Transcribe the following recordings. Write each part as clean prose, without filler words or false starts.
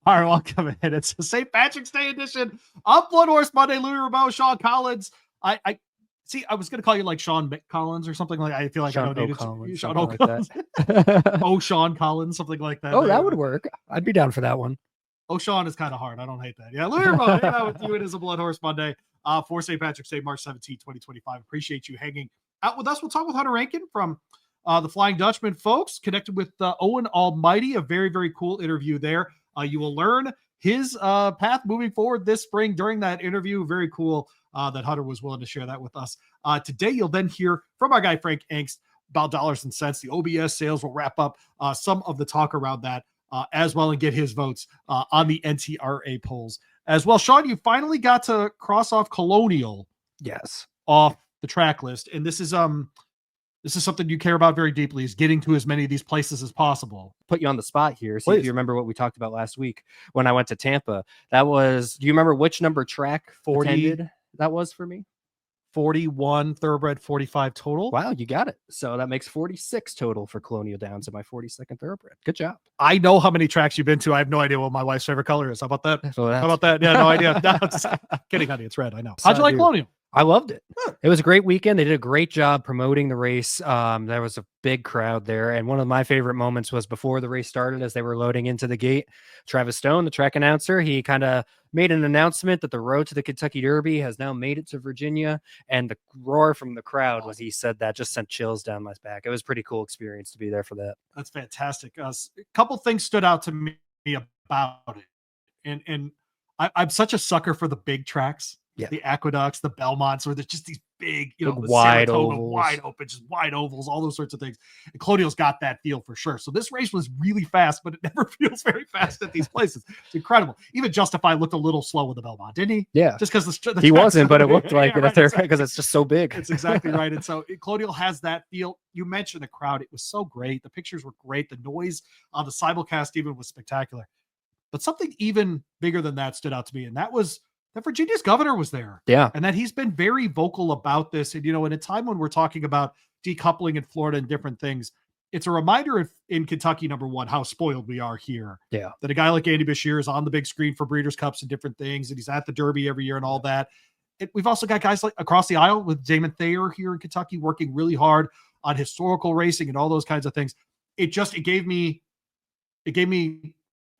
All right, welcome in. It's a St. Patrick's Day edition of BloodHorse Monday. Louie, Rabaut, Sean Collins. I see. I was going to call you like Sean Collins or something like. I feel like Sean I don't need Collins, Sean like Collins. that. Oh, Sean Collins, something like that. Oh, that would work. I'd be down for that one. Oh, Sean is kind of hard. I don't hate that. Yeah, Louie Rabaut hanging out with you. It is a BloodHorse Monday for St. Patrick's Day, March 17, 2025. Appreciate you hanging out with us. We'll talk with Hunter Rankin from the Flying Dutchman folks, connected with Owen Almighty. A very, very cool interview there. You will learn his path moving forward this spring during that interview. Very cool that Hunter was willing to share that with us. Today, you'll then hear from our guy, Frank Angst, about dollars and cents. The OBS sales will wrap up some of the talk around that as well and get his votes on the NTRA polls as well. Sean, you finally got to cross off Colonial off the track list. And this is something you care about very deeply, is getting to as many of these places as possible. Put you on the spot here. See if you remember what we talked about last week when I went to Tampa. That was, do you remember which number track 40 that was for me? 41 thoroughbred, 45 total. Wow, you got it. So that makes 46 total for Colonial Downs at my 42nd thoroughbred. Good job. I know how many tracks you've been to. I have no idea what my wife's favorite color is. How about that? So how about that? Yeah, no idea. No, just kidding, honey. It's red. I know. How'd you like Colonial? I loved it. It was a great weekend. They did a great job promoting the race. There was a big crowd there. And one of my favorite moments was before the race started, as they were loading into the gate. Travis Stone, the track announcer, he kind of made an announcement that the road to the Kentucky Derby has now made it to Virginia. And the roar from the crowd when he said that just sent chills down my back. It was a pretty cool experience to be there for that. That's fantastic. A couple things stood out to me about it. And I'm such a sucker for the big tracks. Yeah. The Aqueducts, the Belmonts, where there's just these big, the wide ovals, wide open, just wide ovals, all those sorts of things. And Colonial's got that feel for sure. So this race was really fast, but it never feels very fast at these places. It's incredible. Even Justify looked a little slow with the Belmont, didn't he? Yeah. Just because the he wasn't, but it looked like it there because it's just so big. It's exactly right. And so Colonial has that feel. You mentioned the crowd. It was so great. The pictures were great. The noise on the simulcast even was spectacular. But something even bigger than that stood out to me, and that was that Virginia's governor was there. Yeah. And that he's been very vocal about this. And, in a time when we're talking about decoupling in Florida and different things, it's a reminder in Kentucky, number one, how spoiled we are here. Yeah. That a guy like Andy Bashir is on the big screen for Breeders' Cups and different things. And he's at the Derby every year and all that. We've also got guys like across the aisle with Damon Thayer here in Kentucky working really hard on historical racing and all those kinds of things. It gave me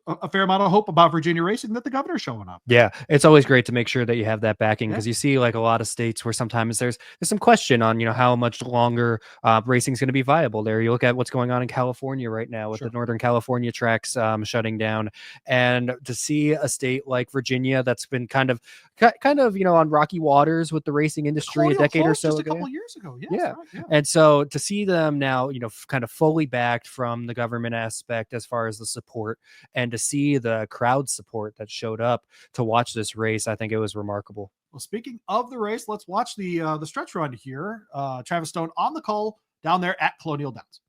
a fair amount of hope about Virginia racing that the governor's showing up. Yeah, it's always great to make sure that you have that backing, because you see like a lot of states where sometimes there's some question on how much longer racing is going to be viable there. You look at what's going on in California right now with the Northern California tracks shutting down, and to see a state like Virginia that's been kind of on rocky waters with the racing industry a decade or so just ago. A couple years ago. Yes, yeah. Right, yeah. And so to see them now, kind of fully backed from the government aspect as far as the support, and to see the crowd support that showed up to watch this race, I think it was remarkable. Well, speaking of the race, let's watch the stretch run here. Travis Stone on the call down there at Colonial Downs.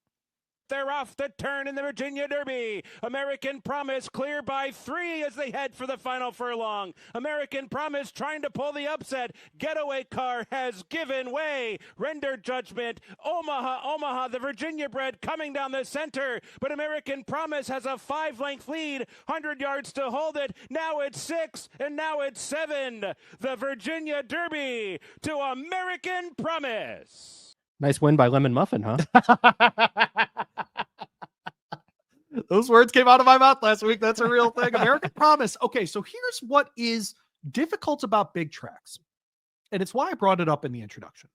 They're off the turn in the Virginia Derby. American Promise clear by 3 as they head for the final furlong. American Promise trying to pull the upset. Getaway Car has given way. Render Judgment. Omaha, the Virginia bred coming down the center. But American Promise has a 5-length lead. 100 yards to hold it. Now it's 6 and now it's 7. The Virginia Derby to American Promise. Nice win by Lemon Muffin, huh? Those words came out of my mouth last week. That's a real thing. American Promise. Okay, so here's what is difficult about big tracks. And it's why I brought it up in the introduction.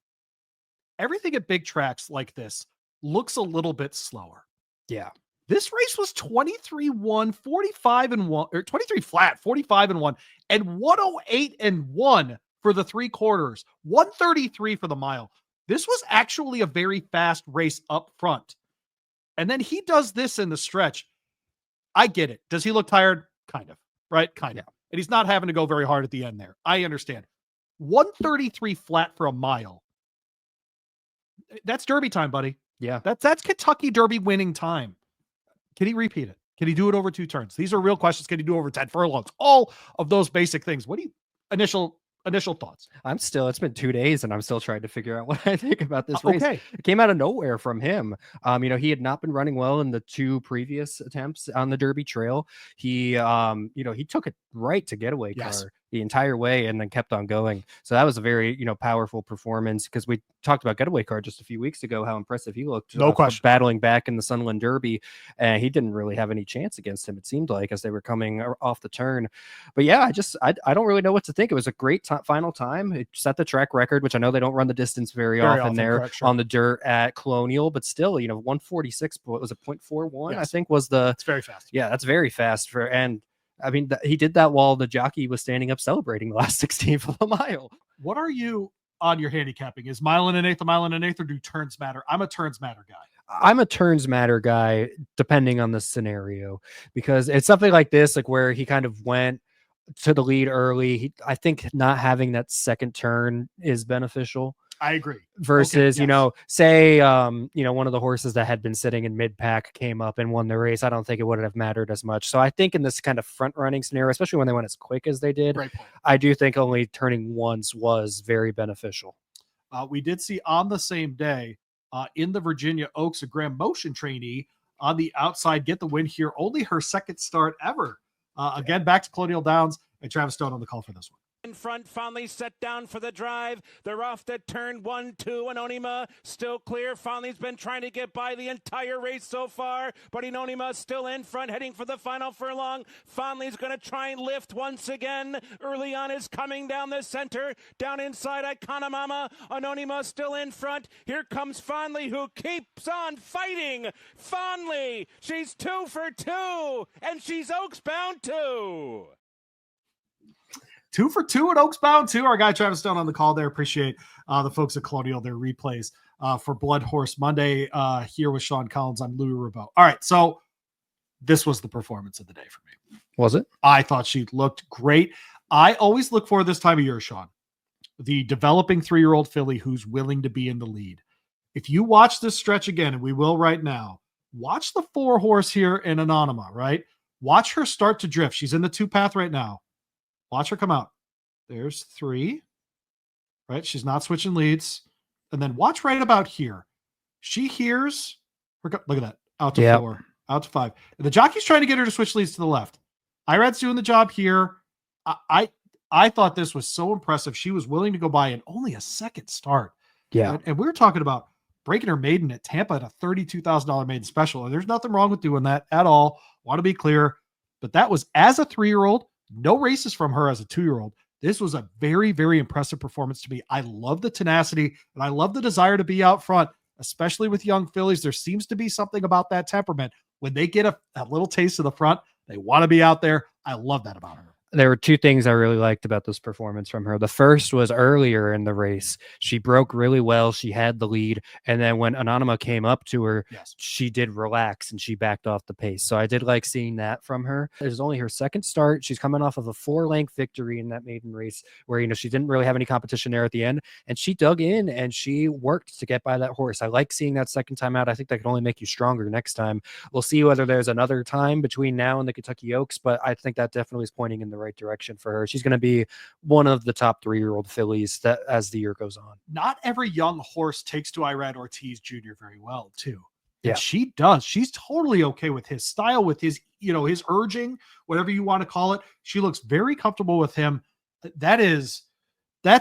Everything at big tracks like this looks a little bit slower. Yeah. This race was 23-1, 45-1, or 23 flat, 45-1, and 108-1 for the 3/4, 133 for the mile. This was actually a very fast race up front. And then he does this in the stretch. I get it. Does he look tired? Kind of, right? Kind of. And he's not having to go very hard at the end there. I understand. 133 flat for a mile. That's Derby time, buddy. Yeah. That's Kentucky Derby winning time. Can he repeat it? Can he do it over 2 turns? These are real questions. Can he do over 10 furlongs? All of those basic things. What do you initial initial thoughts. It's been 2 days and I'm still trying to figure out what I think about this race. Okay. It came out of nowhere from him. He had not been running well in the 2 previous attempts on the Derby trail. He took it right to getaway car the entire way and then kept on going. So that was a very, powerful performance, because we talked about getaway car just a few weeks ago, how impressive he looked. No question. Battling back in the Sunland Derby, and he didn't really have any chance against him, it seemed like, as they were coming off the turn. But yeah, I don't really know what to think. It was a great final time. It set the track record, which I know they don't run the distance very often there, correct, on the dirt at Colonial, but still, 146, what was it, 0.41, I think was the... It's very fast. Yeah, that's very fast he did that while the jockey was standing up celebrating the last 16th of a mile. What are you on your handicapping? Is mile and an eighth, or do turns matter? I'm a turns matter guy. I'm a turns matter guy, depending on the scenario, because it's something like this, like where he kind of went to the lead early. I think not having that second turn is beneficial. I agree. Versus, say, one of the horses that had been sitting in mid-pack came up and won the race. I don't think it would have mattered as much. So I think in this kind of front-running scenario, especially when they went as quick as they did, I do think only turning once was very beneficial. We did see on the same day in the Virginia Oaks, a Graham Motion trainee on the outside get the win here. Only her second start ever. Again, back to Colonial Downs, and Travis Stone on the call for this one. In front, Fondley set down for the drive. They're off to turn 1, 2. Anonyma still clear. Fondley's been trying to get by the entire race so far, but Anonyma still in front, heading for the final furlong. Fondley's going to try and lift once again. Early on is coming down the center. Down inside, Iconomama. Anonyma still in front. Here comes Fondley, who keeps on fighting. Fondley, she's 2 for 2, and she's Oaks bound too. 2 for 2 at Oaks bound too. Our guy Travis Stone on the call there. Appreciate the folks at Colonial, their replays for BloodHorse Monday here with Sean Collins. I'm Louie Rabaut. All right, so this was the performance of the day for me. Was it? I thought she looked great. I always look for this time of year, Sean, the developing 3-year-old filly who's willing to be in the lead. If you watch this stretch again, and we will right now, watch the 4-horse here in Anonyma, right? Watch her start to drift. She's in the 2-path right now. Watch her come out. There's 3, right? She's not switching leads. And then watch right about here. She hears her. Look at that. Out to 4, out to 5. And the jockey's trying to get her to switch leads to the left. Irad's doing the job here. I thought this was so impressive. She was willing to go by in only a second start. Yeah. And we were talking about breaking her maiden at Tampa at a $32,000 maiden special. And there's nothing wrong with doing that at all. Want to be clear. But that was as a 3-year-old. No races from her as a 2-year-old. This was a very, very impressive performance to me. I love the tenacity and I love the desire to be out front, especially with young fillies. There seems to be something about that temperament. When they get a little taste of the front, they want to be out there. I love that about her. There were 2 things I really liked about this performance from her. The first was earlier in the race. She broke really well. She had the lead. And then when Anonyma came up to her, she did relax and she backed off the pace. So I did like seeing that from her. It was only her second start. She's coming off of a 4-length victory in that maiden race where, she didn't really have any competition there at the end. And she dug in and she worked to get by that horse. I like seeing that second time out. I think that can only make you stronger next time. We'll see whether there's another time between now and the Kentucky Oaks, but I think that definitely is pointing in the right direction for her. She's going to be one of the top 3-year-old fillies that as the year goes on. Not every young horse takes to Irad Ortiz Jr. very well too. Yeah, she does. She's totally okay with his style, with his, his urging, whatever you want to call it. She looks very comfortable with him. That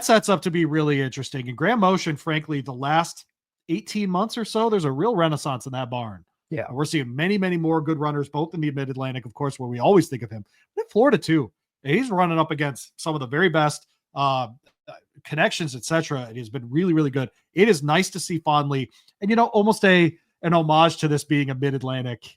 sets up to be really interesting. And Graham Motion, frankly, the last 18 months or so, there's a real renaissance in that barn. Yeah. We're seeing many, many more good runners, both in the Mid-Atlantic, of course, where we always think of him, but in Florida too. He's running up against some of the very best connections, etc. It has been really, really good. It is nice to see Fondley, and almost an homage to this being a Mid-Atlantic,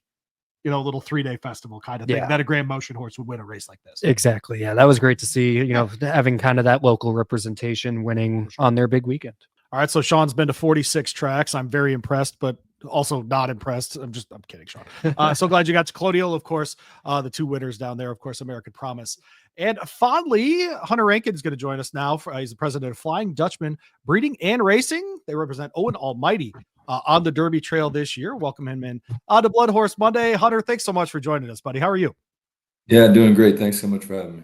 little 3-day festival kind of thing, that a Graham Motion horse would win a race like this. Exactly. Yeah, that was great to see. Having kind of that local representation winning on their big weekend. All right, so Sean's been to 46 tracks. I'm very impressed, but also not impressed. I'm kidding, Sean. So glad you got to Colonial, of course. The 2 winners down there, of course, American Promise. And Fondley, Hunter Rankin is going to join us now. He's the president of Flying Dutchmen Breeding and Racing. They represent Owen Almighty on the Derby Trail this year. Welcome him in to BloodHorse Monday. Hunter, thanks so much for joining us, buddy. How are you? Yeah, doing great. Thanks so much for having me.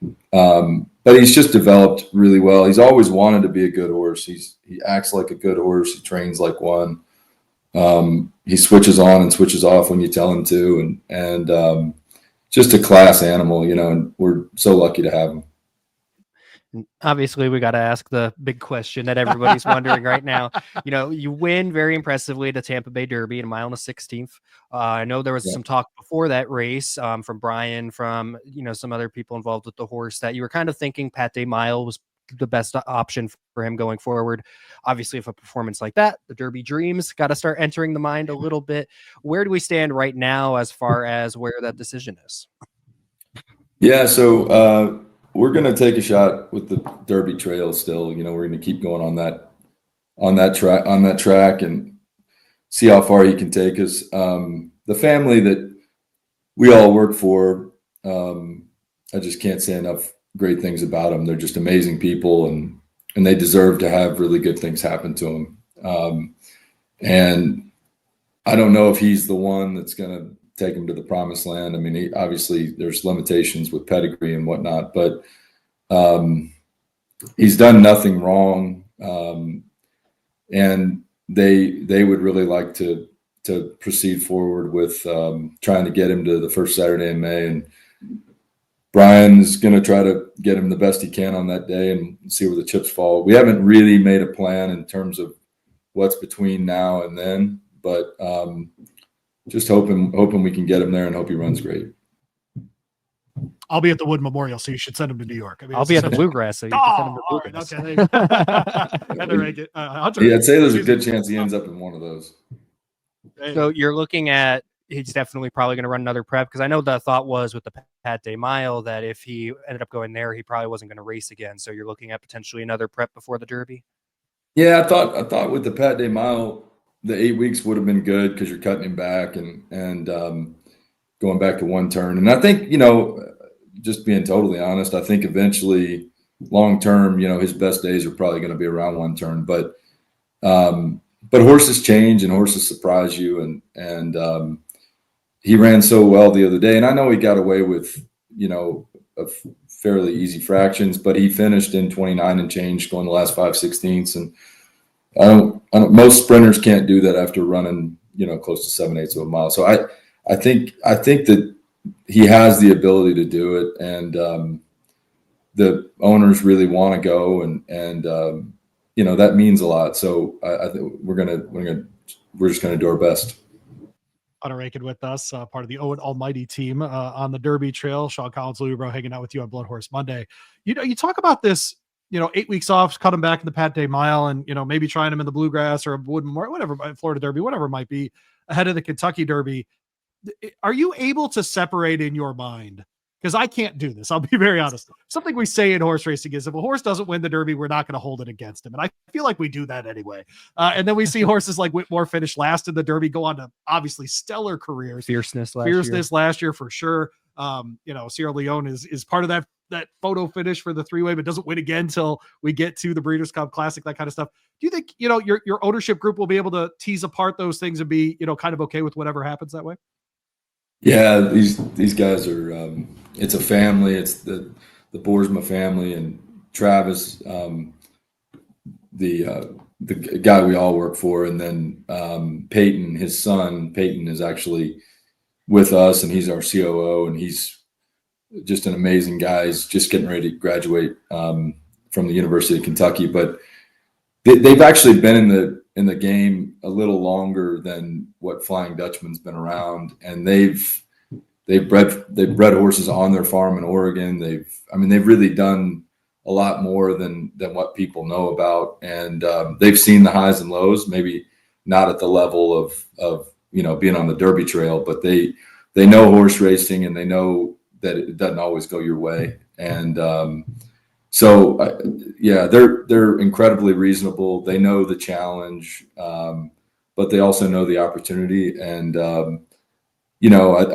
But he's just developed really well. He's always wanted to be a good horse. He acts like a good horse. He trains like one. He switches on and switches off when you tell him to, and just a class animal, and we're so lucky to have him. Obviously, we got to ask the big question that everybody's wondering right now. You win very impressively the Tampa Bay Derby in a mile and a 16th. I know there was some talk before that race from Brian, from some other people involved with the horse, that you were kind of thinking Pate Mile was the best option for him going forward. Obviously, if a performance like that, the Derby dreams got to start entering the mind a little bit. Where do we stand right now as far as where that decision is? Yeah, so we're going to take a shot with the Derby trail still. We're going to keep going on that track and see how far he can take us. The family that we all work for, I just can't say enough great things about them. They're just amazing people, and they deserve to have really good things happen to them. And I don't know if he's the one that's going to take him to the promised land. I mean, obviously there's limitations with pedigree and whatnot, but he's done nothing wrong. And they would really like to proceed forward with trying to get him to the first Saturday in May. And Brian is going to try to get him the best he can on that day and see where the chips fall. We haven't really made a plan in terms of what's between now and then, but just hoping we can get him there and hope he runs great. I'll be at the Wood Memorial, so you should send him to New York. I mean, I'll be at the Bluegrass, so you can send him to Bluegrass. Okay. Yeah, I'd say there's a good chance he ends up in one of those. So you're looking at, he's definitely probably going to run another prep, because I know the thought was with the Pate Mile that if he ended up going there, he probably wasn't going to race again. So you're looking at potentially another prep before the Derby. Yeah, I thought with the Pate Mile, the 8 weeks would have been good because you're cutting him back and going back to one turn. And I think, just being totally honest, I think eventually long term, his best days are probably going to be around one turn. But horses change and horses surprise you. And he ran so well the other day. And I know he got away with, a fairly easy fractions, but he finished in 29 and change going the last 5/16. And I don't, most sprinters can't do that after running, close to 7/8 of a mile. So I think that he has the ability to do it, and the owners really want to go, and that means a lot. So I think we're just gonna do our best. Hunter Rankin with us, part of the Owen Almighty team on the Derby Trail. Sean Collins, Louie, hanging out with you on BloodHorse Monday. You talk about this, 8 weeks off, cut him back in the Pate Mile, and maybe trying him in the Bluegrass or Wood Memorial, whatever, Florida Derby, whatever it might be, ahead of the Kentucky Derby. Are you able to separate in your mind? Because I can't do this. I'll be very honest. Something we say in horse racing is if a horse doesn't win the Derby, we're not going to hold it against him. And I feel like we do that anyway. And then we see horses like Whitmore finish last in the Derby, go on to obviously stellar careers. Fierceness last year for sure. Sierra Leone is part of that photo finish for the three-way, but doesn't win again until we get to the Breeders' Cup Classic, that kind of stuff. Do you think, your ownership group will be able to tease apart those things and be, kind of okay with whatever happens that way? Yeah, these guys are. It's a family. It's the Boersma family, and Travis, the guy we all work for, and then Peyton, his son. Peyton is actually with us, and he's our COO, and he's just an amazing guy. He's just getting ready to graduate from the University of Kentucky, but they've actually been in the game a little longer than what Flying Dutchman's been around, and they've bred horses on their farm in Oregon. They've really done a lot more than what people know about, and they've seen the highs and lows, maybe not at the level of being on the Derby Trail, but they know horse racing, and they know that it doesn't always go your way. And they're incredibly reasonable. They know the challenge, but they also know the opportunity. And I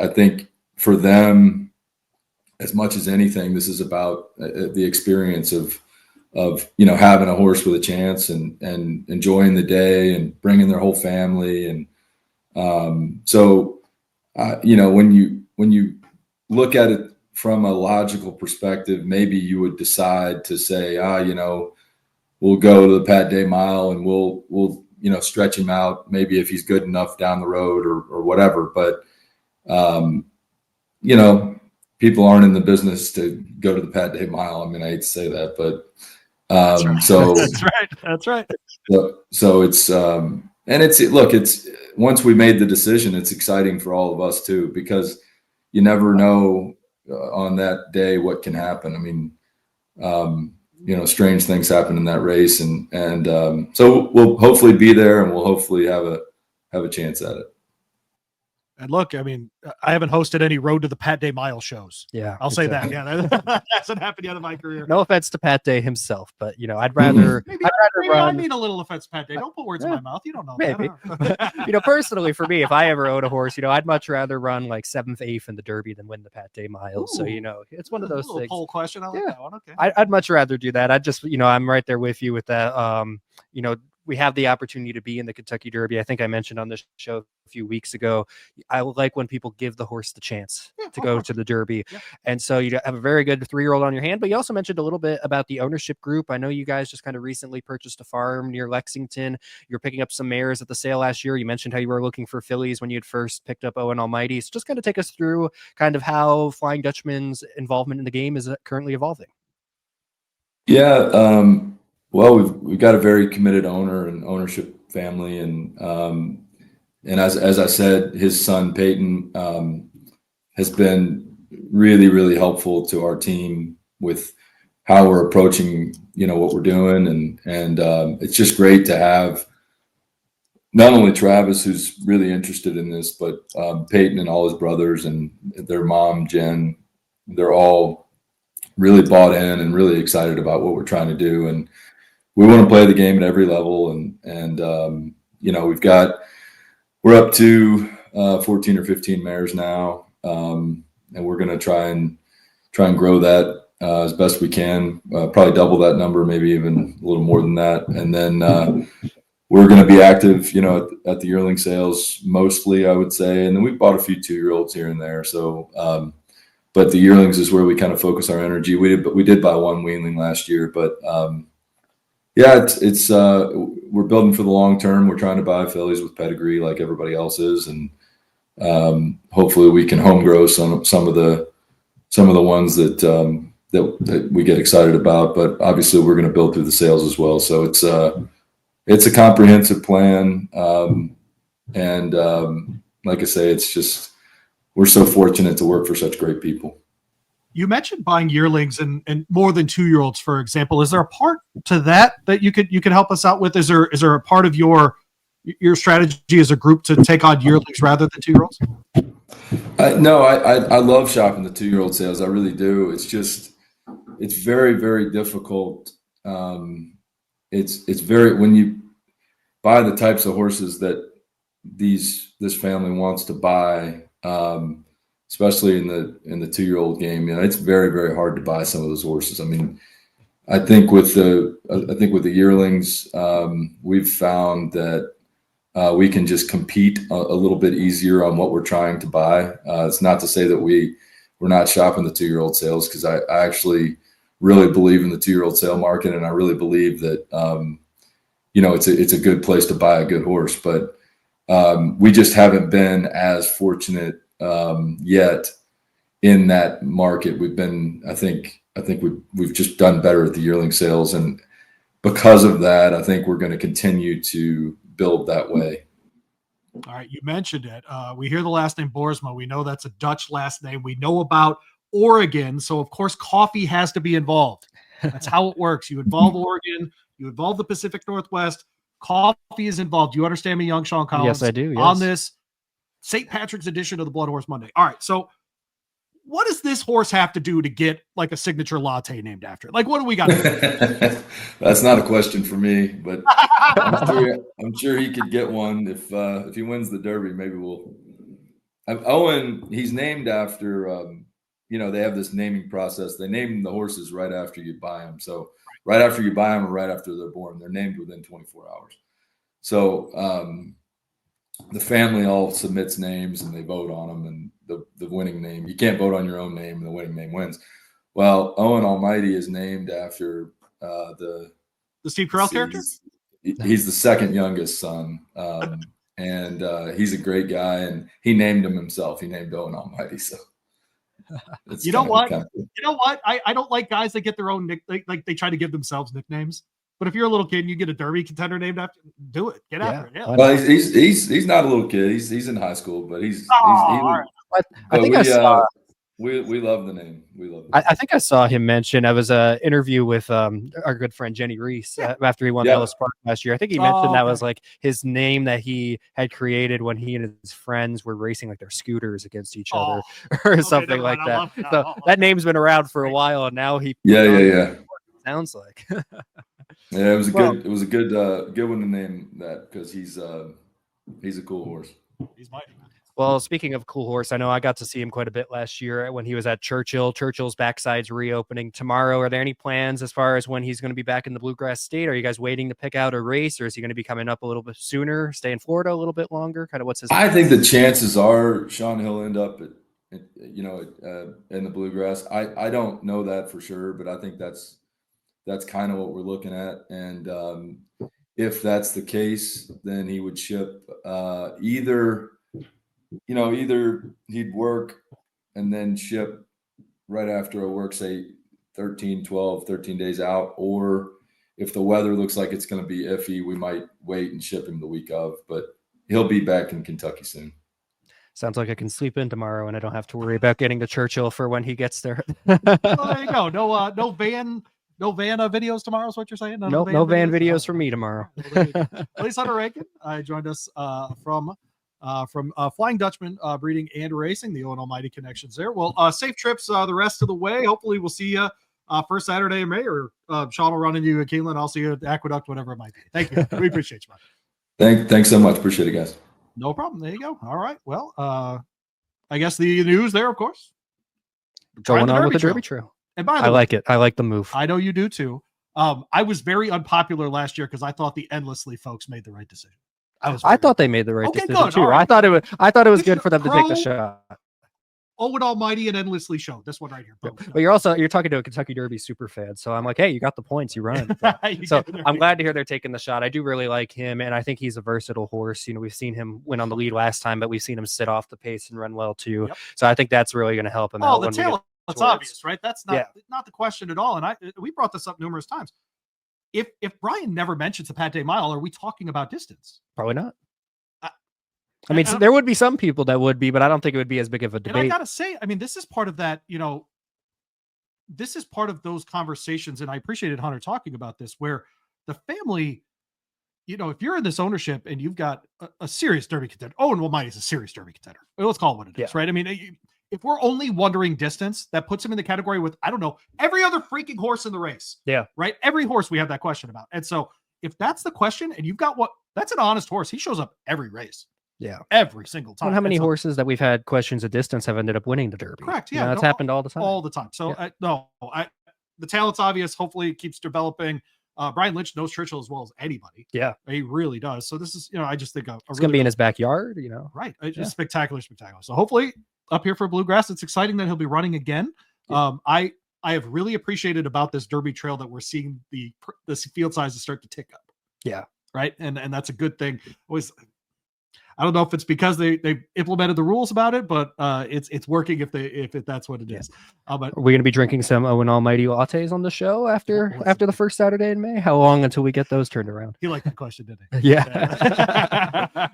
think for them, as much as anything, this is about the experience of having a horse with a chance and enjoying the day and bringing their whole family. And when you look at it from a logical perspective, maybe you would decide to say, you know, we'll go to the Pat Day Mile and we'll you know, stretch him out maybe if he's good enough down the road or whatever. But you know, people aren't in the business to go to the Pat Day Mile. I mean, I hate to say that, but That's right. so That's right. so it's and it's once we made the decision, it's exciting for all of us too, because you never know on that day what can happen. I mean, you know, strange things happen in that race, and so we'll hopefully be there, and we'll hopefully have a chance at it. And look, I mean, I haven't hosted any Road to the Pat Day Mile shows. Yeah, I'll say that. Yeah, that hasn't happened yet in my career. No offense to Pat Day himself, but you know, I'd rather Maybe run. I mean a little offense to Pat Day. Don't put words in my mouth. You don't know. Maybe. That. You know, personally, for me, if I ever owned a horse, you know, I'd much rather run like 7th, 8th in the Derby than win the Pat Day Mile. Ooh. So, you know, it's one of those things. Poll question. I like that one. Okay. I'd much rather do that. I just, you know, I'm right there with you with that. You know, we have the opportunity to be in the Kentucky Derby. I think I mentioned on this show a few weeks ago, I like when people give the horse the chance to go to the Derby. Yeah. And so you have a very good 3-year-old on your hand, but you also mentioned a little bit about the ownership group. I know you guys just kind of recently purchased a farm near Lexington. You're picking up some mares at the sale last year. You mentioned how you were looking for fillies when you had first picked up Owen Almighty. So just kind of take us through kind of how Flying Dutchman's involvement in the game is currently evolving. Yeah. Well, we've got a very committed owner and ownership family, and as I said, his son Peyton has been really helpful to our team with how we're approaching, you know, what we're doing, and it's just great to have not only Travis, who's really interested in this, but Peyton and all his brothers and their mom Jen. They're all really bought in and really excited about what we're trying to do, and we want to play the game at every level, and you know, we're up to 14 or 15 mares now, and we're going to try and grow that as best we can. Probably double that number, maybe even a little more than that, and then we're going to be active, you know, at the yearling sales mostly, I would say, and then we've bought a few 2-year-olds here and there. So, but the yearlings is where we kind of focus our energy. We did buy one weanling last year, but yeah, it's we're building for the long term. We're trying to buy fillies with pedigree like everybody else is, and hopefully we can home grow some of the ones that we get excited about. But obviously we're going to build through the sales as well. So it's a comprehensive plan, and like I say, it's just we're so fortunate to work for such great people. You mentioned buying yearlings and more than 2-year-olds, for example. Is there a part to that you could help us out with? Is there a part of your strategy as a group to take on yearlings rather than 2-year-olds? No, I love shopping the 2-year-old sales. I really do. It's very difficult. It's very, when you buy the types of horses that this family wants to buy, especially in the 2-year-old game, you know, it's very hard to buy some of those horses. I mean, I think with the yearlings, we've found that we can just compete a little bit easier on what we're trying to buy. It's not to say that we're not shopping the 2-year-old sales, because I actually really believe in the 2-year-old sale market, and I really believe that you know, it's a good place to buy a good horse. But we just haven't been as fortunate yet in that market. We've been, I think we've just done better at the yearling sales, and because of that, I think we're going to continue to build that way. All right, you mentioned it. We hear the last name Boersma. We know that's a Dutch last name. We know about Oregon, so of course coffee has to be involved. That's how it works. You involve Oregon, you involve the Pacific Northwest. Coffee is involved. Do you understand me, young Sean Collins? Yes, I do. Yes. On this St. Patrick's edition of the BloodHorse Monday. All right, so what does this horse have to do to get like a signature latte named after it? Like, what do we got to do? That's not a question for me, but I'm sure he could get one if he wins the Derby. Maybe we'll. Owen, he's named after. You know, they have this naming process. They name the horses right after you buy them. So right after you buy them, or right after they're born, they're named within 24 hours. So the family all submits names and they vote on them, and the winning name, you can't vote on your own name and the winning name wins. Well, Owen Almighty is named after the Steve Carell character. He's the second youngest son, and he's a great guy, and he named him himself. He named Owen Almighty. So you know what? I don't like guys that get their own like they try to give themselves nicknames. But if you're a little kid and you get a Derby contender named after, do it. Get after it. Yeah. Well, he's not a little kid. He's in high school, but I think I saw. We love the name. We love it. I think I saw him mention. I was an interview with our good friend Jenny Reese after he won Ellis Park last year. I think he mentioned that was like his name that he had created when he and his friends were racing like their scooters against each other or something like that. So that name's been around for a while, and now he sounds like. Yeah, it was a good one to name that, because he's a cool horse. He's mighty. Well, speaking of cool horse, I know I got to see him quite a bit last year when he was at Churchill. Churchill's backside's reopening tomorrow. Are there any plans as far as when he's going to be back in the Bluegrass State? Are you guys waiting to pick out a race, or is he going to be coming up a little bit sooner, stay in Florida a little bit longer? Kind of what's his I think the chances are, Sean, he'll end up in the Bluegrass. I don't know that for sure, but I think that's kind of what we're looking at. And if that's the case, then he would ship either he'd work and then ship right after a work, say 13 days out, or if the weather looks like it's going to be iffy, we might wait and ship him the week of, but he'll be back in Kentucky soon. Sounds like I can sleep in tomorrow and I don't have to worry about getting to Churchill for when he gets there. Well, there you go. No van videos tomorrow is what you're saying? No van videos for me tomorrow. Please, Hunter Rankin joined us from Flying Dutchmen Breeding and Racing, the Owen Almighty connections there. Well, safe trips the rest of the way. Hopefully we'll see you first Saturday in May, or Sean will run into you at Keeneland. I'll see you at the Aqueduct, whatever it might be. Thank you. We appreciate you, man. Thanks so much. Appreciate it, guys. No problem. There you go. All right. Well, I guess the news there, of course. Going on with the Derby Trail. And by the way, I like it. I like the move. I know you do too. I was very unpopular last year because I thought the Endlessly folks made the right decision. I thought they made the right decision good. too. Right. I thought it was good for them to take the shot. Owen Almighty and Endlessly show this one right here. But you're talking to a Kentucky Derby super fan, so I'm like, hey, you got the points, you run. So I'm glad to hear they're taking the shot. I do really like him, and I think he's a versatile horse. We've seen him win on the lead last time, but we've seen him sit off the pace and run well too. Yep. So I think that's really going to help him out. The tail, it's obvious, right? That's not the question at all. And we brought this up numerous times. If Brian never mentions the Pat Day Mile, are we talking about distance? Probably not. I mean, there would be some people that would be, but I don't think it would be as big of a debate. And I got to say, I mean, this is part of that, this is part of those conversations. And I appreciated Hunter talking about this, where the family, if you're in this ownership and you've got a serious Derby contender, Owen Almighty is a serious Derby contender. Let's call it what it is, right? I mean, if we're only wondering distance, that puts him in the category with, I don't know, every other freaking horse in the race. Yeah. Right. Every horse we have that question about. And so if that's the question and you've got that's an honest horse, he shows up every race. Yeah. Every single time. Well, how many horses that we've had questions of distance have ended up winning the Derby? Correct. Yeah. That's happened all the time. All the time. So the talent's obvious. Hopefully it keeps developing. Brian Lynch knows Churchill as well as anybody. Yeah. He really does. So this is, I just think it's going to be in his backyard, Right. It's just spectacular. So hopefully up here for Bluegrass, it's exciting that he'll be running again. Yeah. I have really appreciated about this Derby Trail that we're seeing the field sizes start to tick up. Yeah. Right. And that's a good thing. I don't know if it's because they implemented the rules about it, but it's working if that's what it is. But are we going to be drinking some Owen Almighty lattes on the show after the first Saturday in May? How long until we get those turned around? He liked that question, didn't he? Yeah.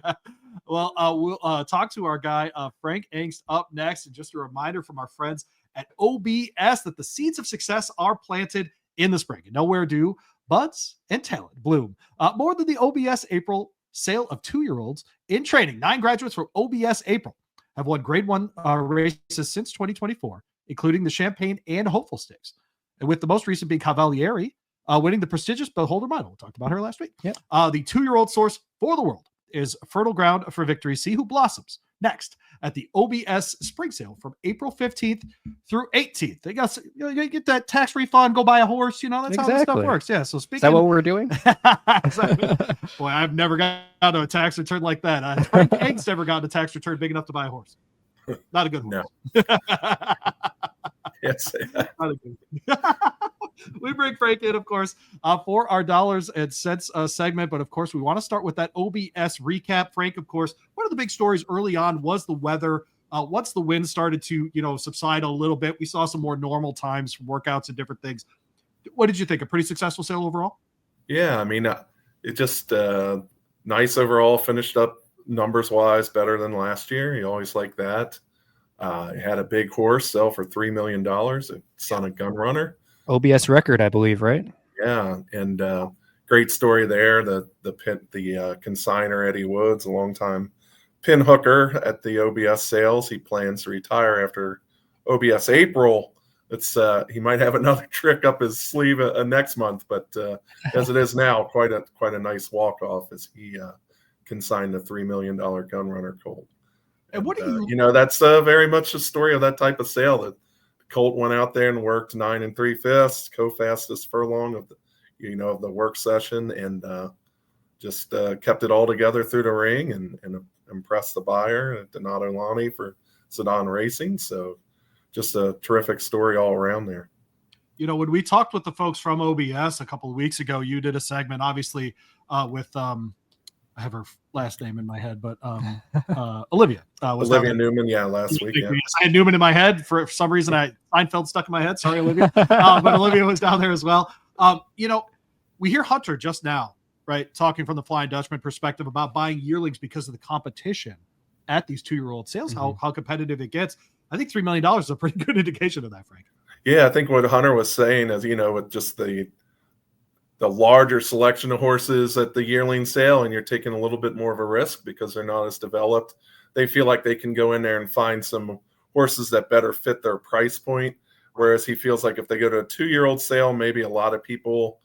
Well, we'll talk to our guy Frank Angst up next, and just a reminder from our friends at OBS that the seeds of success are planted in the spring, and nowhere do buds and talent bloom more than the OBS April sale of 2-year-olds in training. 9 graduates from OBS April have won grade 1 races since 2024, including the Champagne and Hopeful Stakes. And with the most recent being Cavalieri winning the prestigious Beholder Mile. We talked about her last week. Yep. The 2-year-old source for the world is Fertile Ground for Victory. See who blossoms next at the OBS Spring Sale from April 15th through 18th. They got, you get that tax refund, go buy a horse. That's how this stuff Exactly. works. Yeah. So speaking, Is that what we're doing? Boy, I've never gotten a tax return like that. Frank Angst never gotten a tax return big enough to buy a horse. Not a good horse. No. Yes. Not a good one. We bring Frank in, of course, for our dollars and cents segment. But of course, we want to start with that OBS recap. Frank, of course, one of the big stories early on was the weather. Once the wind started to, subside a little bit, we saw some more normal times for workouts and different things. What did you think? A pretty successful sale overall? Yeah, I mean, it just nice overall. Finished up numbers wise better than last year. You always like that. Had a big horse sell for $3 million. A son of Gun Runner. OBS record, I believe, right? Yeah, and great story there. The consigner Eddie Woods, a longtime pin hooker at the OBS sales. He plans to retire after OBS April. He might have another trick up his sleeve next month, but as it is now, quite a nice walk off as he consigned a $3 million Gun Runner colt. And what do you that's very much a story of that type of sale. That the colt went out there and worked 9 3/5, co-fastest furlong of the work session, and just kept it all together through the ring and impressed the buyer, Donato Lani for Sedan Racing. So just a terrific story all around there. When we talked with the folks from OBS a couple of weeks ago, you did a segment, obviously, with I have her last name in my head, but Olivia. Olivia Newman, last week. Yeah. I had Newman in my head. For some reason, Seinfeld stuck in my head. Sorry, Olivia. But Olivia was down there as well. We hear Hunter just now, right, talking from the Flying Dutchman perspective about buying yearlings because of the competition at these 2-year-old sales, how competitive it gets. I think $3 million is a pretty good indication of that, Frank. Yeah, I think what Hunter was saying is, with just the larger selection of horses at the yearling sale, and you're taking a little bit more of a risk because they're not as developed. They feel like they can go in there and find some horses that better fit their price point. Whereas he feels like if they go to a 2-year-old sale, maybe a lot of people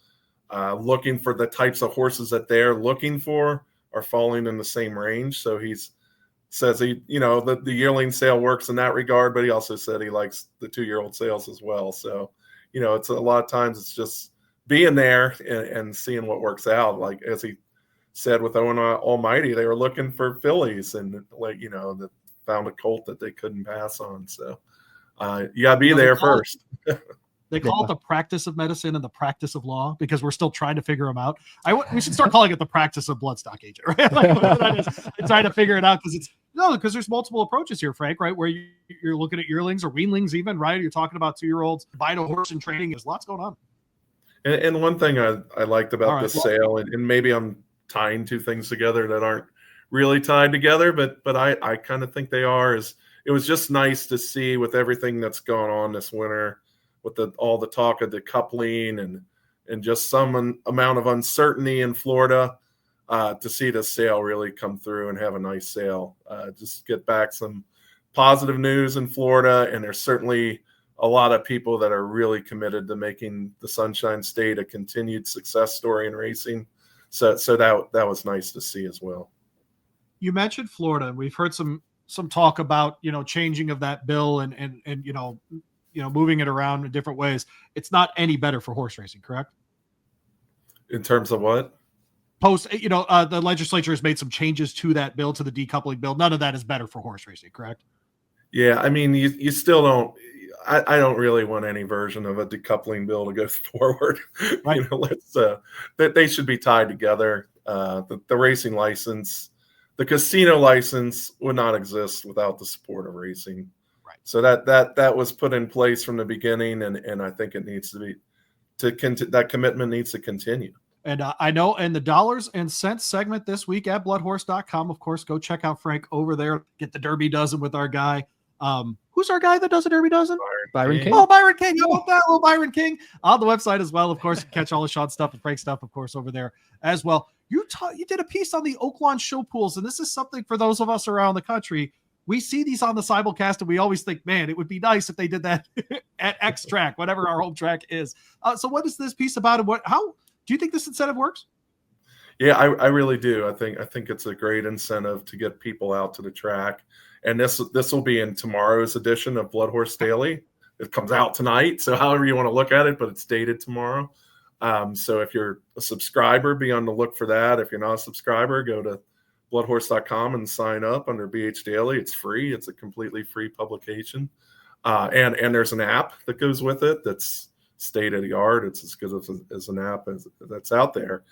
looking for the types of horses that they're looking for are falling in the same range. So says the yearling sale works in that regard, but he also said he likes the 2-year-old sales as well. So, it's a lot of times it's just being there and seeing what works out. Like, as he said with Owen Almighty, they were looking for fillies and that found a colt that they couldn't pass on. So you gotta be there first. They call it the practice of medicine and the practice of law because we're still trying to figure them out. We should start calling it the practice of bloodstock agent, right? I'm trying to figure it out because there's multiple approaches here, Frank, right? Where you're looking at yearlings or weanlings even, right? You're talking about 2-year-olds, buying a horse in training. There's lots going on. And one thing I liked about this sale, and maybe I'm tying two things together that aren't really tied together, but I kind of think they are, is it was just nice to see with everything that's going on this winter, with all the talk of decoupling and just some amount of uncertainty in Florida, to see the sale really come through and have a nice sale. Just get back some positive news in Florida, and there's certainly a lot of people that are really committed to making the Sunshine State a continued success story in racing. So that was nice to see as well. You mentioned Florida, and we've heard some talk about changing of that bill and moving it around in different ways. It's not any better for horse racing, correct? In terms of what? The legislature has made some changes to that bill, to the decoupling bill. None of that is better for horse racing, correct? Yeah, I mean, you still don't. I don't really want any version of a decoupling bill to go forward. Right. That they should be tied together. The racing license, the casino license would not exist without the support of racing. Right. So that was put in place from the beginning, and I think it needs to be that commitment needs to continue. And I know in the dollars and cents segment this week at bloodhorse.com, of course, go check out Frank over there. Get the Derby Dozen with our guy. Who's our guy that does a Derby Dozen? Byron King. Oh, Byron King. How about that? Little Byron King on the website as well. Of course, you catch all the Sean stuff and Frank stuff, of course, over there as well. You did a piece on the Oaklawn show pools, and this is something for those of us around the country. We see these on the simulcast, and we always think, man, it would be nice if they did that at X track, whatever our home track is. So what is this piece about, and how do you think this incentive works? Yeah, I really do. I think it's a great incentive to get people out to the track. And this will be in tomorrow's edition of BloodHorse Daily. It comes out tonight, so however you want to look at it, but it's dated tomorrow. So if you're a subscriber, be on the look for that. If you're not a subscriber, go to bloodhorse.com and sign up under BH Daily. It's free. It's a completely free publication. And there's an app that goes with it that's state of the art. It's as good as an app that's out there.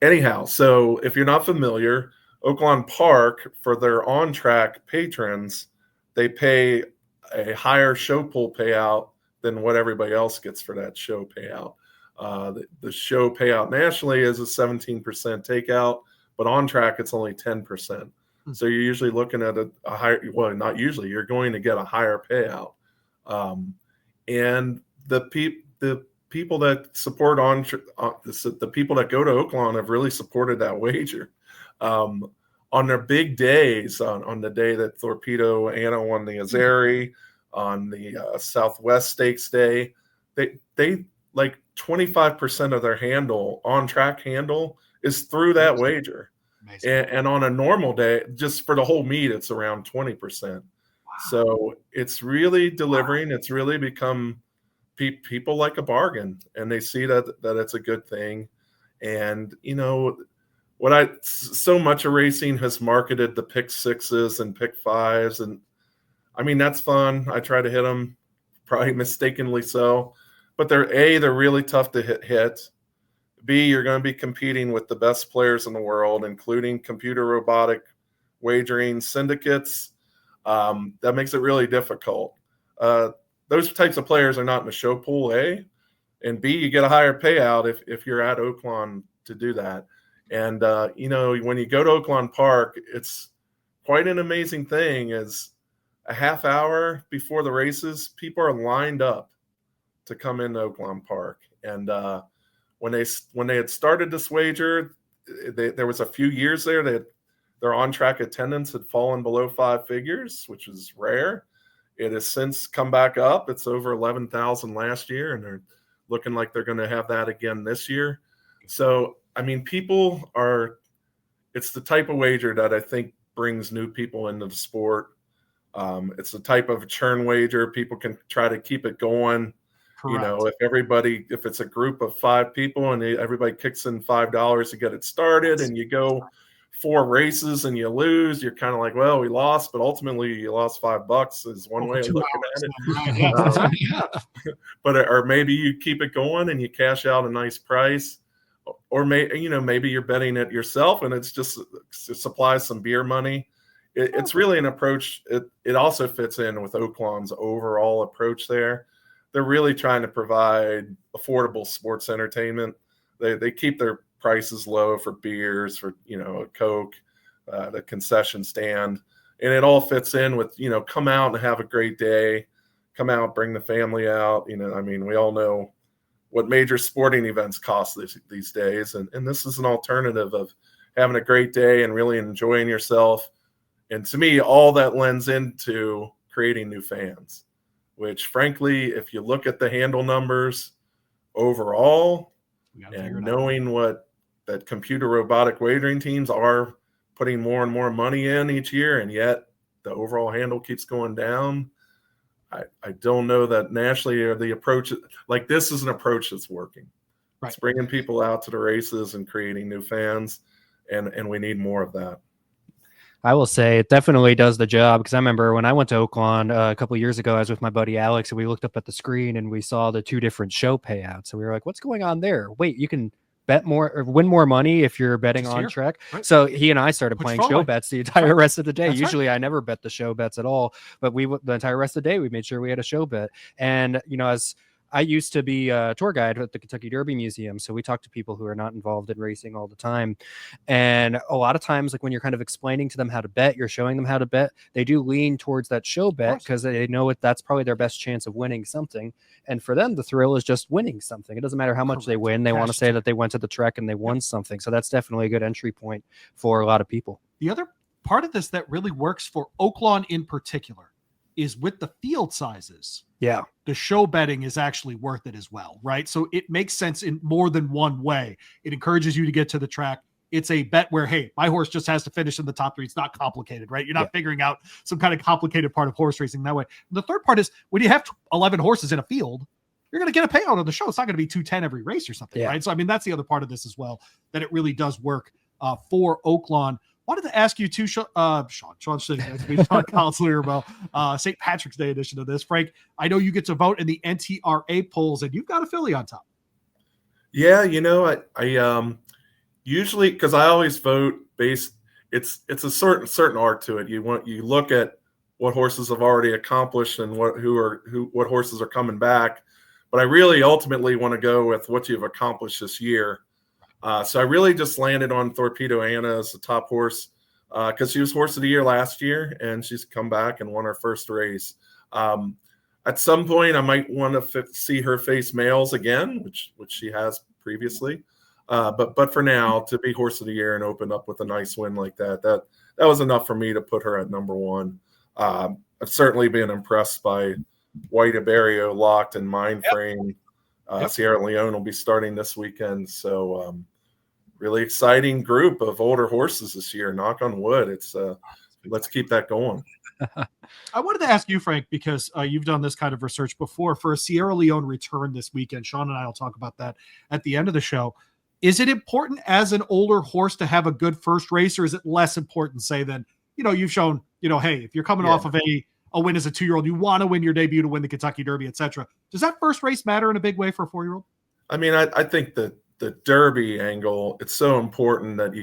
Anyhow, so if you're not familiar, Oaklawn Park, for their on-track patrons, they pay a higher show pull payout than what everybody else gets for that show payout. The show payout nationally is a 17% takeout, but on track it's only 10%. So you're usually looking at a higher, well, not usually, you're going to get a higher payout. And the people that support the people that go to Oaklawn have really supported that wager. On their big days, on the day that Torpedo Anna won the Azeri, on the Southwest Stakes Day, they like 25% of their handle, on track handle, is through that wager. And on a normal day, just for the whole meet, it's around 20%. Wow. So it's really delivering. Wow. It's really become people like a bargain, and they see that it's a good thing. And so much of racing has marketed the pick sixes and pick fives, and I mean, that's fun. I try to hit them, probably mistakenly so, but they're really tough to hit. B, you're going to be competing with the best players in the world, including computer robotic wagering syndicates. That makes it really difficult. Those types of players are not in the show pool, A, and B, you get a higher payout if you're at Oaklawn to do that. And, when you go to Oaklawn Park, it's quite an amazing thing. Is a half hour before the races, people are lined up to come into Oaklawn Park. And when they had started this wager, there was a few years there that their on-track attendance had fallen below 5 figures, which is rare. It has since come back up. It's over 11,000 last year, and they're looking like they're going to have that again this year. So, I mean, it's the type of wager that I think brings new people into the sport. It's the type of churn wager. People can try to keep it going. Correct. If it's a group of 5 people and everybody kicks in $5 to get it started, and you go 4 races and you lose, you're kind of like, well, we lost, but ultimately you lost $5 is one way of looking at it. Or maybe you keep it going and you cash out a nice price. Or maybe you're betting it yourself, and it's just supplies some beer money. It's really an approach. It also fits in with Oaklawn's overall approach there. They're really trying to provide affordable sports entertainment. They keep their prices low for beers, for a Coke, the concession stand, and it all fits in with come out and have a great day. Come out, bring the family out. I mean, we all know what major sporting events cost these days. And this is an alternative of having a great day and really enjoying yourself. And to me, all that lends into creating new fans, which frankly, if you look at the handle numbers overall and knowing what that computer robotic wagering teams are putting more and more money in each year, and yet the overall handle keeps going down, I don't know that nationally or the approach, like this is an approach that's working. Right. It's bringing people out to the races and creating new fans, and we need more of that. I will say it definitely does the job, because I remember when I went to Oaklawn a couple of years ago, I was with my buddy Alex, and we looked up at the screen and we saw the 2 different show payouts, and we were like, what's going on there? Wait, you can bet more or win more money if you're betting on track. Right. So he and I started playing show bets the entire rest of the day. Usually I never bet the show bets at all, but the entire rest of the day we made sure we had a show bet. And as I used to be a tour guide at the Kentucky Derby Museum, so we talk to people who are not involved in racing all the time. And a lot of times, like when you're kind of explaining to them how to bet, you're showing them how to bet, they do lean towards that show bet because they know that's probably their best chance of winning something. And for them, the thrill is just winning something. It doesn't matter how much they win. They want to say that they went to the trek and they won something. So that's definitely a good entry point for a lot of people. The other part of this that really works for Oaklawn in particular is with the field sizes. Yeah. The show betting is actually worth it as well, right? So it makes sense in more than one way. It encourages you to get to the track. it's a bet where, hey, my horse just has to finish in the top 3. It's not complicated, right? You're not figuring out some kind of complicated part of horse racing that way. And the third part is when you have 11 horses in a field, you're going to get a payout on the show. It's not going to be 210 every race or something, right? So, I mean, that's the other part of this as well, that it really does work for Oaklawn. Wanted to ask you too, Sean St. Patrick's Day edition of this. Frank, I know you get to vote in the NTRA polls, and you've got a filly on top. Yeah, I usually, because I always vote based. It's a certain art to it. You look at what horses have already accomplished and what horses are coming back. But I really ultimately want to go with what you've accomplished this year. So I really just landed on Torpedo Anna as the top horse because she was horse of the year last year, and she's come back and won her first race. At some point, I might want to see her face males again, which she has previously. But for now, to be horse of the year and open up with a nice win like that was enough for me to put her at number 1. I've certainly been impressed by White Iberio locked in mind frame. Sierra Leone will be starting this weekend. So really exciting group of older horses this year. Knock on wood. It's let's keep that going. I wanted to ask you, Frank, because you've done this kind of research before for a Sierra Leone return this weekend. Sean and I will talk about that at the end of the show. Is it important as an older horse to have a good first race, or is it less important, say, than, you've shown, hey, if you're coming off of a win as a 2-year-old, you want to win your debut to win the Kentucky Derby, etc. Does that first race matter in a big way for a 4-year-old? I mean, I think that the Derby angle, it's so important that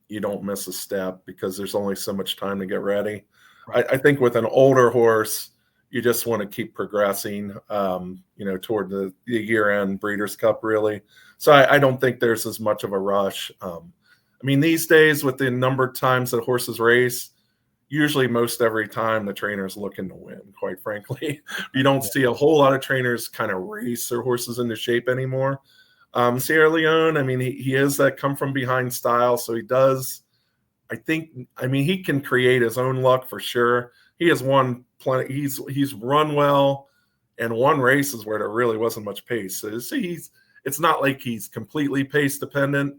you don't miss a step because there's only so much time to get ready. Right. I think with an older horse, you just want to keep progressing, toward the year-end Breeders' Cup, really. So I don't think there's as much of a rush. I mean, these days with the number of times that horses race, usually most every time the trainer's looking to win, quite frankly. You don't see a whole lot of trainers kind of race their horses into shape anymore. Sierra Leone, I mean, he is that come from behind style. So he does, he can create his own luck for sure. He has won plenty. He's run well and won races where there really wasn't much pace. So it's not like he's completely pace dependent,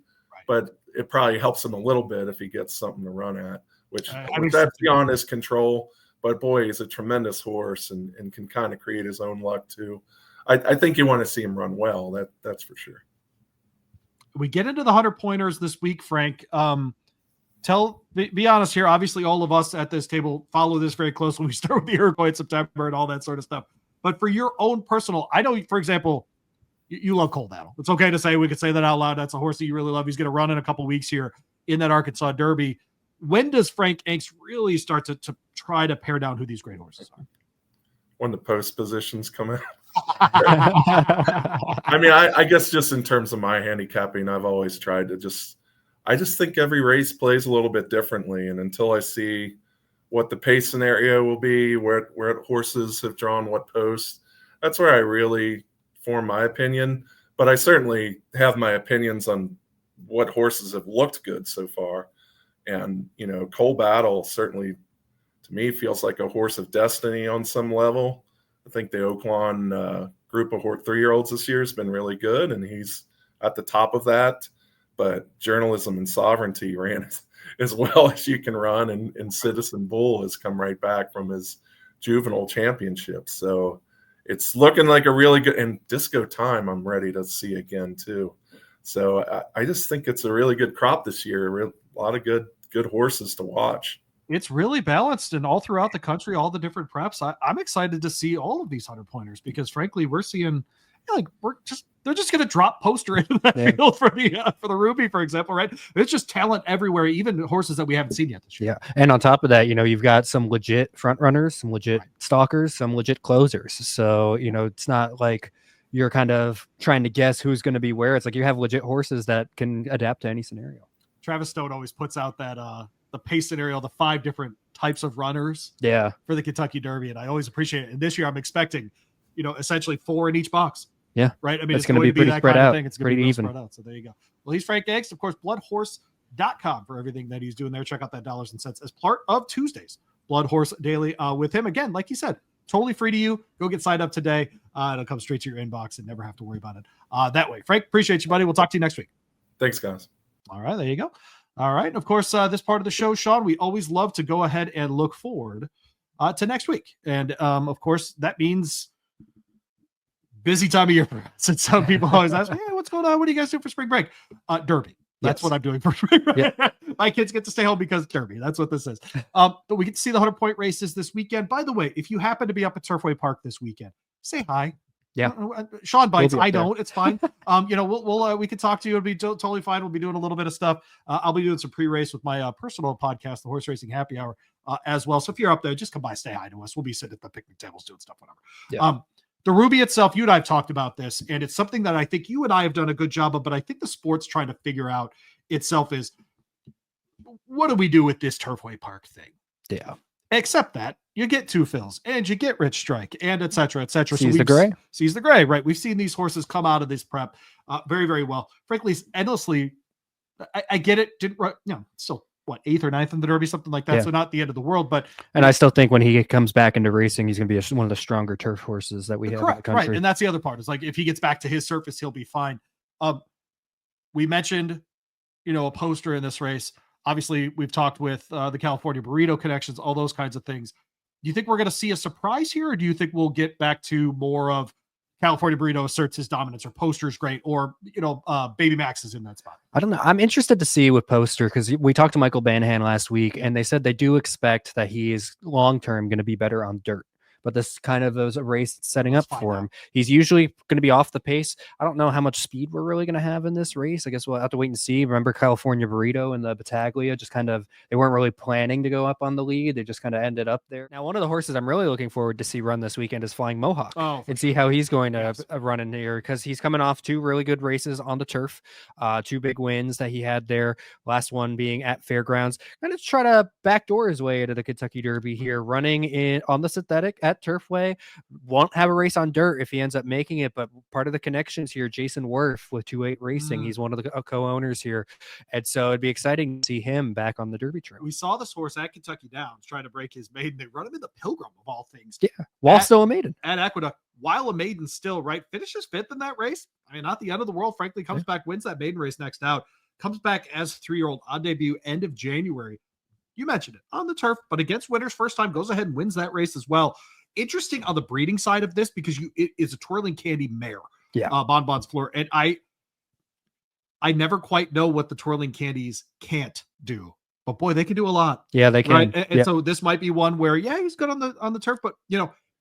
but it probably helps him a little bit if he gets something to run at. Which that's beyond his control, but boy, he's a tremendous horse and can kind of create his own luck too. I think you want to see him run well. That's for sure. We get into the 100-pointers this week, Frank. Be honest here. Obviously, all of us at this table follow this very closely. We start with the Iroquois in September and all that sort of stuff. But for your own personal, I know, for example, you love Colt Battle. It's okay to say, we could say that out loud. That's a horse that you really love. He's going to run in a couple weeks here in that Arkansas Derby. When does Frank Angst really start to try to pare down who these great horses are? When the post positions come in. I mean, I guess just in terms of my handicapping, I've always tried to I just think every race plays a little bit differently. And until I see what the pace scenario will be, where horses have drawn what posts, that's where I really form my opinion. But I certainly have my opinions on what horses have looked good so far. And, Colt Battle certainly, to me, feels like a horse of destiny on some level. I think the Oaklawn group of 3-year-olds this year has been really good, and he's at the top of that. But Journalism and Sovereignty ran as well as you can run, and Citizen Bull has come right back from his juvenile championship. So it's looking like a really good – and Disco Time I'm ready to see again too. So I just think it's a really good crop this year, a lot of good horses to watch. It's really balanced and all throughout the country, all the different preps. I'm excited to see all of these 100-pointers because, frankly, we're seeing they're just going to drop poster into that field for the Ruby, for example, right? It's just talent everywhere, even horses that we haven't seen yet this year. Yeah, and on top of that, you've got some legit front runners, some legit stalkers, some legit closers. So it's not like you're kind of trying to guess who's going to be where. It's like you have legit horses that can adapt to any scenario. Travis Stone always puts out that the pace scenario, the 5 different types of runners for the Kentucky Derby, and I always appreciate it. And this year I'm expecting, essentially 4 in each box. Yeah. Right? I mean, it's going to be pretty spread out. It's going to be even. spread out. So there you go. Well, he's Frank Angst, of course, BloodHorse.com for everything that he's doing there. Check out that dollars and cents as part of Tuesday's Blood Horse Daily with him. Again, like he said, totally free to you. Go get signed up today. It'll come straight to your inbox and never have to worry about it that way. Frank, appreciate you, buddy. We'll talk to you next week. Thanks, guys. All right, there you go. All right. Of course, this part of the show, Sean, we always love to go ahead and look forward to next week. And of course, that means busy time of year for us. And some people always ask me, hey, what's going on? What do you guys do for spring break? Derby. That's what I'm doing for spring break. Yep. My kids get to stay home because Derby. That's what this is. But we get to see the 100-point races this weekend. By the way, if you happen to be up at Turfway Park this weekend, say hi. Yeah. Sean bites. We'll I don't. It's fine. We can talk to you. It'll be totally fine. We'll be doing a little bit of stuff. I'll be doing some pre-race with my personal podcast, the Horse Racing Happy Hour, as well. So if you're up there, just come by, say hi to us. We'll be sitting at the picnic tables doing stuff, whatever. Yeah. The Ruby itself, you and I have talked about this, and it's something that I think you and I have done a good job of, but I think the sport's trying to figure out itself is, what do we do with this Turfway Park thing? Yeah. Except that you get two fills and you get Rich Strike and et cetera, et cetera. Sees the gray. Sees the gray, right? We've seen these horses come out of this prep very, very well. Frankly, endlessly, I get it. Didn't still what, 8th or 9th in the Derby, something like that. Yeah. So not the end of the world, but and I still think when he comes back into racing, he's going to be one of the stronger turf horses that we have in the country. Right, and that's the other part. Is like if he gets back to his surface, he'll be fine. We mentioned, a poster in this race. Obviously, we've talked with the California Burrito connections, all those kinds of things. Do you think we're going to see a surprise here, or do you think we'll get back to more of California Burrito asserts his dominance, or Poster's great, or Baby Max is in that spot? I don't know. I'm interested to see with Poster, because we talked to Michael Banhan last week, and they said they do expect that he is long term going to be better on dirt. But this kind of is a race that's setting up for him. He's usually going to be off the pace. I don't know how much speed we're really going to have in this race. I guess we'll have to wait and see. Remember California Burrito and the Battaglia, just kind of, they weren't really planning to go up on the lead. They just kind of ended up there. Now, one of the horses I'm really looking forward to see run this weekend is Flying Mohawk, and see how he's going to run in here, because he's coming off 2 really good races on the turf, 2 big wins that he had there. Last one being at Fairgrounds. Going to try to backdoor his way into the Kentucky Derby here, running in on the synthetic at Turfway. Won't have a race on dirt if he ends up making it, but part of the connections here, Jason Worth with 28 Racing, he's one of the co-owners here, and so it'd be exciting to see him back on the Derby trail. We saw this horse at Kentucky Downs trying to break his maiden. They run him in the Pilgrim of all things. Yeah, while still a maiden at Aqueduct, while a maiden still, right? Finishes 5th in that race. I mean, not the end of the world. Frankly, comes back, wins that maiden race next out. Comes back as a 3-year-old on debut end of January. You mentioned it, on the turf, but against winners first time, goes ahead and wins that race as well. Interesting on the breeding side of this, because it is a twirling candy mare. Yeah. Bonbon's floor. And I never quite know what the twirling candies can't do, but boy, they can do a lot. Yeah, they can. Right? And so this might be one where, he's good on the turf, but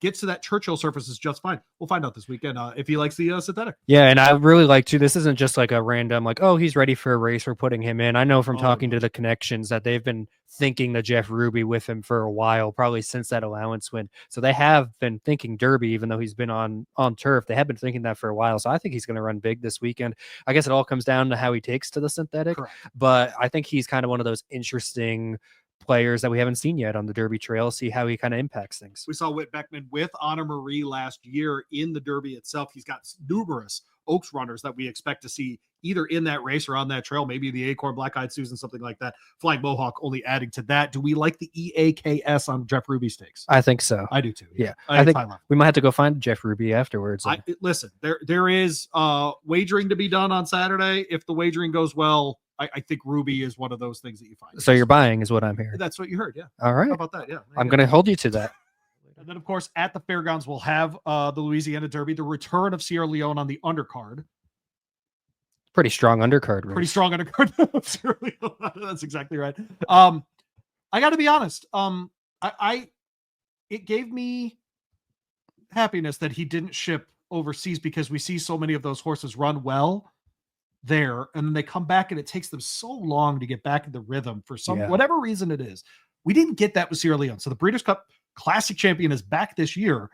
gets to that Churchill surface is just fine. We'll find out this weekend if he likes the synthetic. Yeah, and I really like too. This isn't just like a random he's ready for a race, we're putting him in. I know from talking to the connections that they've been thinking the Jeff Ruby with him for a while, probably since that allowance win. So they have been thinking Derby, even though he's been on turf. They have been thinking that for a while. So I think he's going to run big this weekend. I guess it all comes down to how he takes to the synthetic. Correct. But I think he's kind of one of those interesting players that we haven't seen yet on the Derby trail, see how he kind of impacts things. We saw Whit Beckman with Honor Marie last year in the Derby itself. He's got numerous Oaks runners that we expect to see either in that race or on that trail, maybe the Acorn, Black-Eyed Susan, something like that. Flying Mohawk only adding to that. Do we like the EAKS on Jeff Ruby stakes? I think so. I do too. Yeah. I think we might have to go find Jeff Ruby afterwards. Listen, there is wagering to be done on Saturday. If the wagering goes well, I think Ruby is one of those things that you find. So you're buying is what I'm hearing. That's what you heard. Yeah. All right. How about that? Yeah. I'm going to hold you to that. And then, of course, at the Fairgrounds, we'll have the Louisiana Derby, the return of Sierra Leone on the undercard. Pretty strong undercard. Race. Pretty strong undercard of Sierra Leone. That's exactly right. I got to be honest. It gave me happiness that he didn't ship overseas, because we see so many of those horses run well there, and then they come back and it takes them so long to get back in the rhythm for whatever reason it is. We didn't get that with Sierra Leone. So the Breeders' Cup Classic champion is back this year,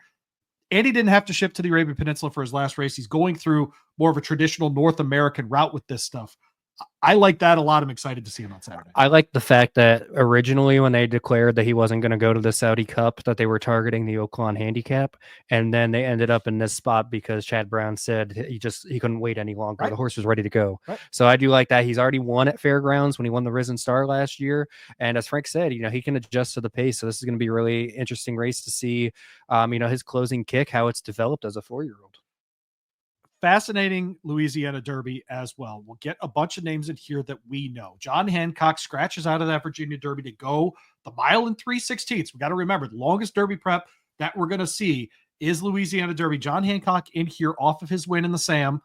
and he didn't have to ship to the Arabian Peninsula for his last race. He's going through more of a traditional North American route with this stuff. I like that a lot. I'm excited to see him on Saturday. I like the fact that originally when they declared that he wasn't going to go to the Saudi Cup, that they were targeting the Oaklawn handicap, and then they ended up in this spot because Chad Brown said he couldn't wait any longer. Right. The horse was ready to go. Right. So I do like that. He's already won at Fairgrounds when he won the Risen Star last year, and as Frank said, he can adjust to the pace. So this is going to be a really interesting race to see. His closing kick, how it's developed as a 4-year-old. fascinating Louisiana Derby as well. We'll get a bunch of names in here that we know. John Hancock scratches out of that Virginia Derby to go the mile and 3/16. We got to remember the longest Derby prep that we're going to see is Louisiana Derby. John Hancock in here off of his win in the Sam.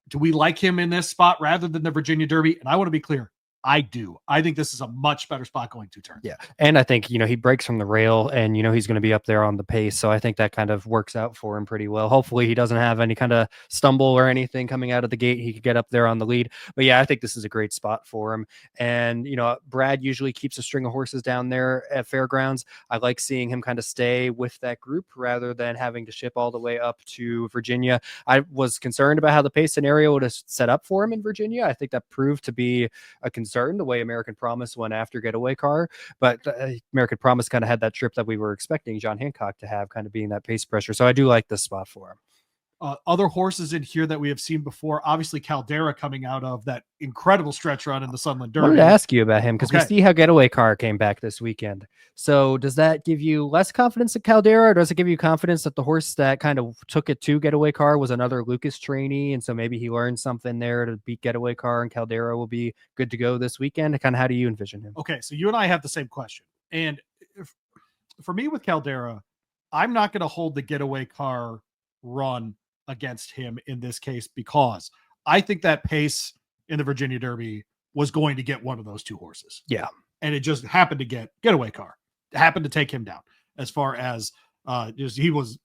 Do we like him in this spot rather than the Virginia Derby? And I want to be clear. I do. I think this is a much better spot going 2 turns. Yeah. And I think, he breaks from the rail and, he's going to be up there on the pace. So I think that kind of works out for him pretty well. Hopefully he doesn't have any kind of stumble or anything coming out of the gate. He could get up there on the lead. But yeah, I think this is a great spot for him. And, Brad usually keeps a string of horses down there at fairgrounds. I like seeing him kind of stay with that group rather than having to ship all the way up to Virginia. I was concerned about how the pace scenario would have set up for him in Virginia. I think that proved to be a concern the way American Promise went after Getaway Car, but American Promise kind of had that trip that we were expecting John Hancock to have, kind of being that pace pressure. So I do like this spot for him. Other horses in here that we have seen before, obviously Caldera coming out of that incredible stretch run in the Sunland Derby. I wanted to ask you about him because we see how Getaway Car came back this weekend. So does that give you less confidence in Caldera, or does it give you confidence that the horse that kind of took it to Getaway Car was another Lucas trainee, and so maybe he learned something there to beat Getaway Car, and Caldera will be good to go this weekend? Kind of how do you envision him? Okay, so you and I have the same question. And for me with Caldera, I'm not going to hold the Getaway Car run against him in this case, because I think that pace in the Virginia Derby was going to get one of those 2 horses. Yeah. And it just happened to get Getaway Car. It happened to take him down as far as he was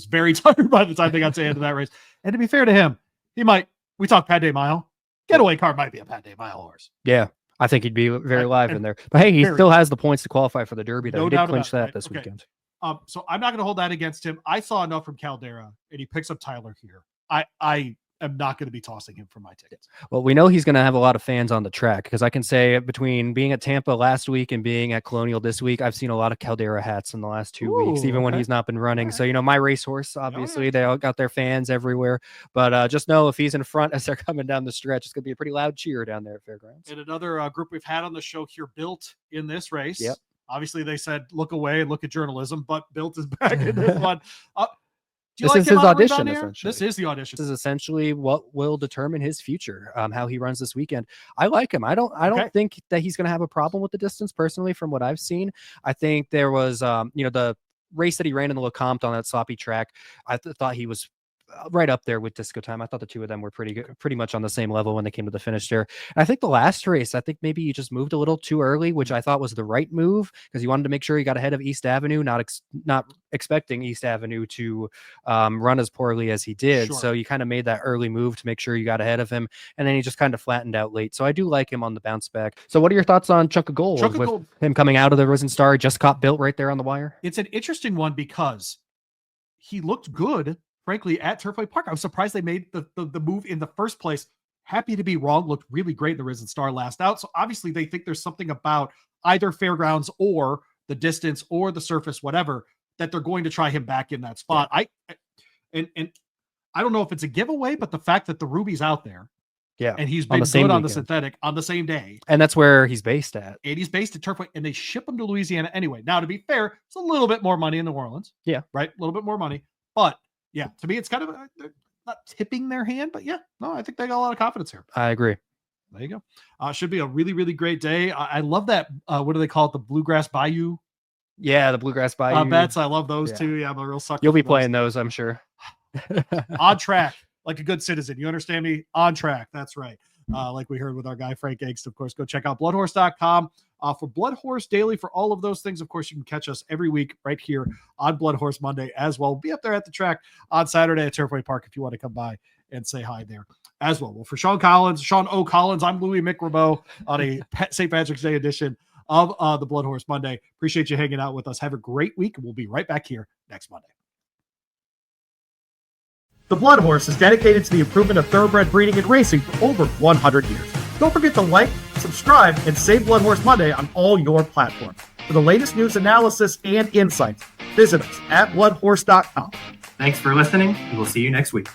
very tired by the time they got to the end of that race. And to be fair to him, we talk Pat Day Mile. Getaway Car might be a Pat Day Mile horse. Yeah. I think he'd be very live in there. But hey, he still has the points to qualify for the Derby, though. No he did doubt clinch that about it, right? this weekend. So I'm not going to hold that against him. I saw enough from Caldera, and he picks up Tyler here. I am not going to be tossing him for my tickets. Well, we know he's going to have a lot of fans on the track, because I can say between being at Tampa last week and being at Colonial this week, I've seen a lot of Caldera hats in the last 2 weeks, even when he's not been running. Right. So, my racehorse, obviously, they all got their fans everywhere. But just know if he's in front as they're coming down the stretch, it's going to be a pretty loud cheer down there at Fairgrounds. And another group we've had on the show here, Built, in this race. Yep. Obviously, they said look away and look at journalism, but Built is back in this one. This is his audition, essentially. This is the audition. This is essentially what will determine his future, how he runs this weekend. I like him. I don't think that he's going to have a problem with the distance, personally, from what I've seen. I think there was, the race that he ran in the Lecomte on that sloppy track. I thought he was right up there with Disco Time. I thought the 2 of them were pretty much on the same level when they came to the finish there. And I think the last race, maybe he just moved a little too early, which I thought was the right move, because he wanted to make sure he got ahead of East Avenue, not expecting East Avenue to run as poorly as he did. Sure. So you kind of made that early move to make sure you got ahead of him, and then he just kind of flattened out late. So I do like him on the bounce back. So what are your thoughts on Chunk of Gold? With him coming out of the Risen Star, just caught Built right there on the wire? It's an interesting one because he looked good, frankly, at Turfway Park. I was surprised they made the move in the first place. Happy to be wrong. Looked really great in the Risen Star last out. So obviously they think there's something about either Fairgrounds or the distance or the surface, whatever, that they're going to try him back in that spot. And I don't know if it's a giveaway, but the fact that the Ruby's out there, and he's been good on the synthetic on the same day, and that's where he's based at. And he's based at Turfway, and they ship him to Louisiana anyway. Now, to be fair, it's a little bit more money in New Orleans. Yeah, right, a little bit more money, but yeah, to me, it's kind of they're not tipping their hand, but I think they got a lot of confidence here. I agree. There you go. Should be a really, really great day. I love that. What do they call it? The Bluegrass Bayou. Yeah, the Bluegrass Bayou bets. I love those too. Yeah, I'm a real sucker. You'll be playing those, I'm sure. On track, like a good citizen. You understand me? On track. That's right. Like we heard with our guy Frank Angst. Of course, go check out bloodhorse.com for Blood Horse Daily. For all of those things, of course, you can catch us every week right here on Blood Horse Monday as well. We'll be up there at the track on Saturday at Turfway Park if you want to come by and say hi there as well. Well, for Sean O. Collins, I'm Louie Rabaut on a St. Patrick's Day edition of the Blood Horse Monday. Appreciate you hanging out with us. Have a great week. We'll be right back here next Monday. The Blood Horse is dedicated to the improvement of thoroughbred breeding and racing for over 100 years. Don't forget to like, subscribe, and save Blood Horse Monday on all your platforms. For the latest news, analysis, and insights, visit us at bloodhorse.com. Thanks for listening, and we'll see you next week.